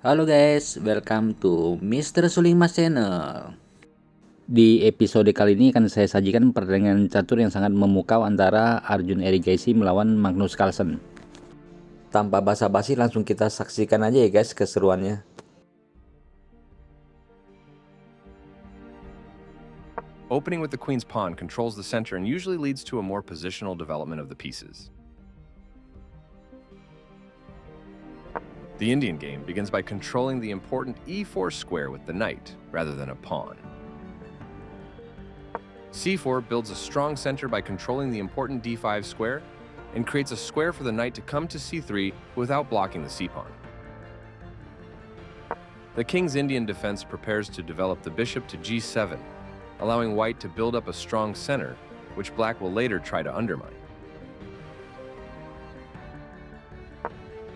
Halo guys, welcome to Mr. Suling Emas Channel. Di episode kali ini akan saya sajikan pertandingan catur yang sangat memukau antara Arjun Erigaisi melawan Magnus Carlsen. Tanpa basa-basi langsung kita saksikan aja ya guys keseruannya. Opening with the queen's pawn controls the center and usually leads to a more positional development of the pieces. The Indian game begins by controlling the important e4 square with the knight, rather than a pawn. c4 builds a strong center by controlling the important d5 square, and creates a square for the knight to come to c3 without blocking the c-pawn. The king's Indian defense prepares to develop the bishop to g7, allowing white to build up a strong center, which black will later try to undermine.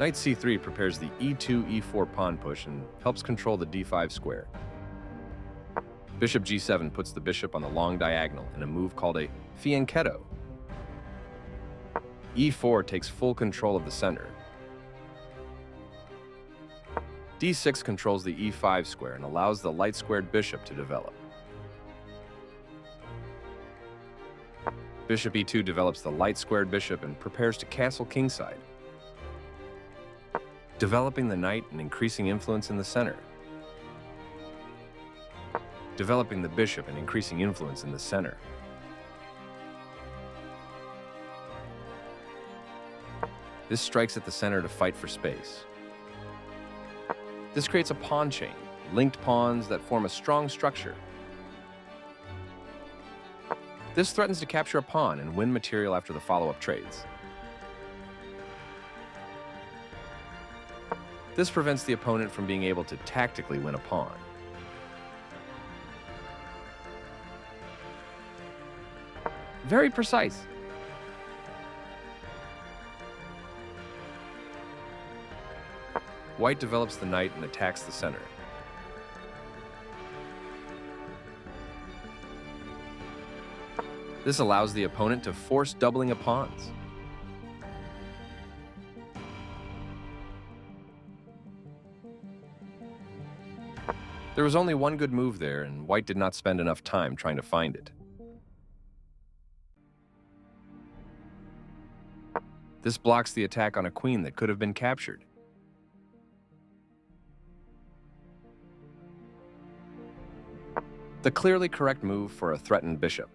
Knight c3 prepares the e2, e4 pawn push and helps control the d5 square. Bishop g7 puts the bishop on the long diagonal in a move called a fianchetto. e4 takes full control of the center. d6 controls the e5 square and allows the light-squared bishop to develop. Bishop e2 develops the light-squared bishop and prepares to castle kingside, developing the knight and increasing influence in the center. Developing the bishop and increasing influence in the center. This strikes at the center to fight for space. This creates a pawn chain, linked pawns that form a strong structure. This threatens to capture a pawn and win material after the follow-up trades. This prevents the opponent from being able to tactically win a pawn. Very precise. White develops the knight and attacks the center. This allows the opponent to force doubling of pawns. There was only one good move there, and white did not spend enough time trying to find it. This blocks the attack on a queen that could have been captured. The clearly correct move for a threatened bishop.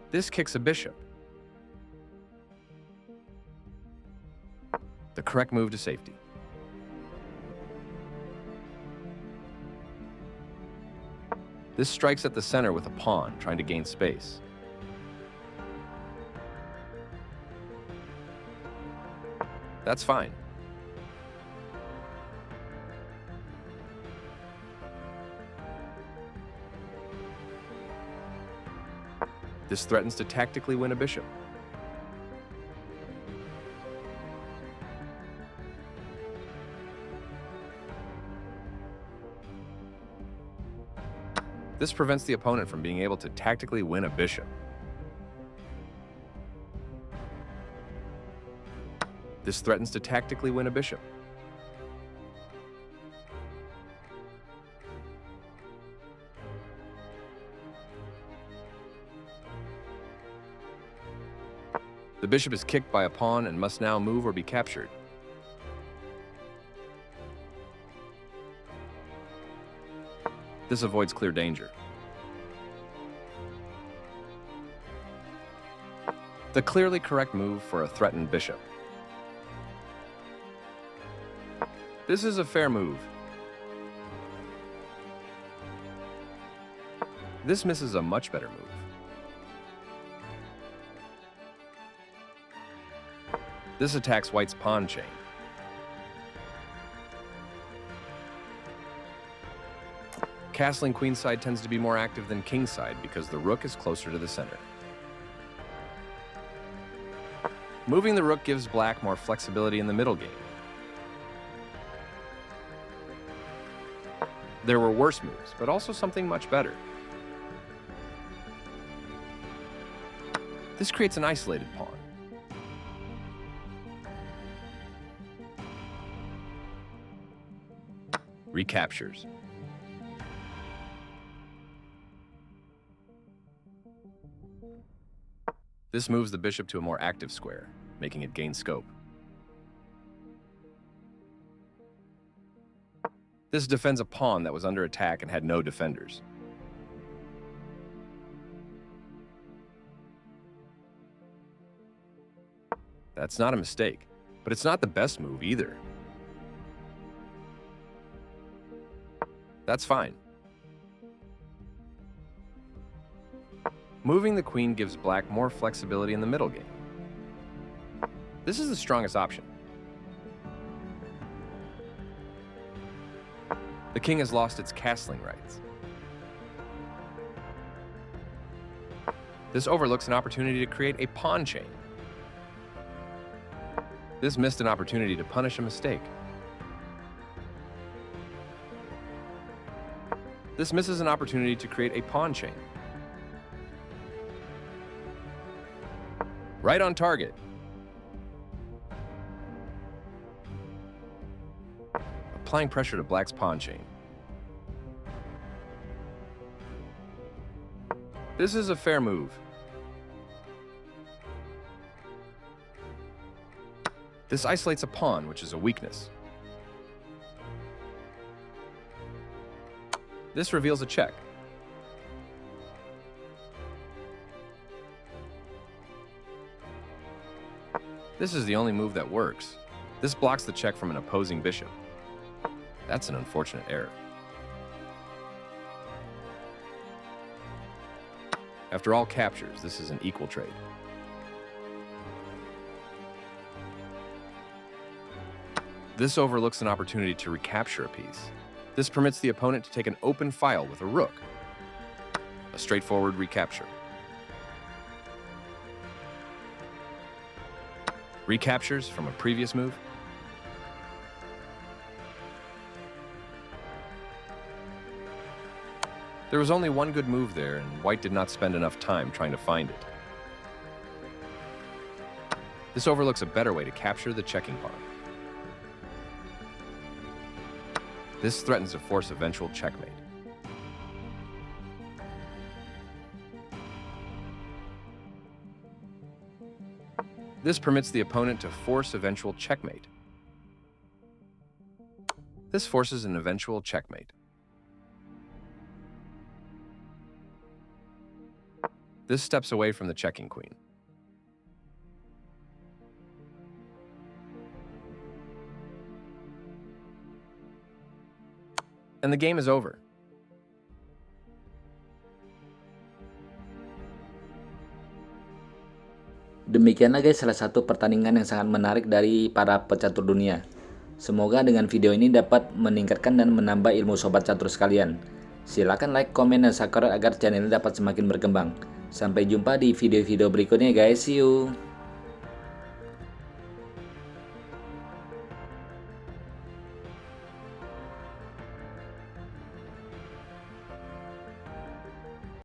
This kicks a bishop. The correct move to safety. This strikes at the center with a pawn, trying to gain space. That's fine. This threatens to tactically win a bishop. This prevents the opponent from being able to tactically win a bishop. This threatens to tactically win a bishop. The bishop is kicked by a pawn and must now move or be captured. This avoids clear danger. The clearly correct move for a threatened bishop. This is a fair move. This misses a much better move. This attacks white's pawn chain. Castling queenside tends to be more active than kingside because the rook is closer to the center. Moving the rook gives black more flexibility in the middle game. There were worse moves, but also something much better. This creates an isolated pawn. Recaptures. This moves the bishop to a more active square, making it gain scope. This defends a pawn that was under attack and had no defenders. That's not a mistake, but it's not the best move either. That's fine. Moving the queen gives black more flexibility in the middle game. This is the strongest option. The king has lost its castling rights. This overlooks an opportunity to create a pawn chain. This missed an opportunity to punish a mistake. This misses an opportunity to create a pawn chain. Right on target. Applying pressure to black's pawn chain. This is a fair move. This isolates a pawn, which is a weakness. This reveals a check. This is the only move that works. This blocks the check from an opposing bishop. That's an unfortunate error. After all captures, this is an equal trade. This overlooks an opportunity to recapture a piece. This permits the opponent to take an open file with a rook. A straightforward recapture. Recaptures from a previous move. There was only one good move there, and white did not spend enough time trying to find it. This overlooks a better way to capture the checking pawn. This threatens to force eventual checkmate. This permits the opponent to force eventual checkmate. This forces an eventual checkmate. This steps away from the checking queen. And the game is over. Demikianlah guys salah satu pertandingan yang sangat menarik dari para pecatur dunia. Semoga dengan video ini dapat meningkatkan dan menambah ilmu sobat catur sekalian. Silahkan like, komen, dan subscribe agar channel ini dapat semakin berkembang. Sampai jumpa di video-video berikutnya guys, see you!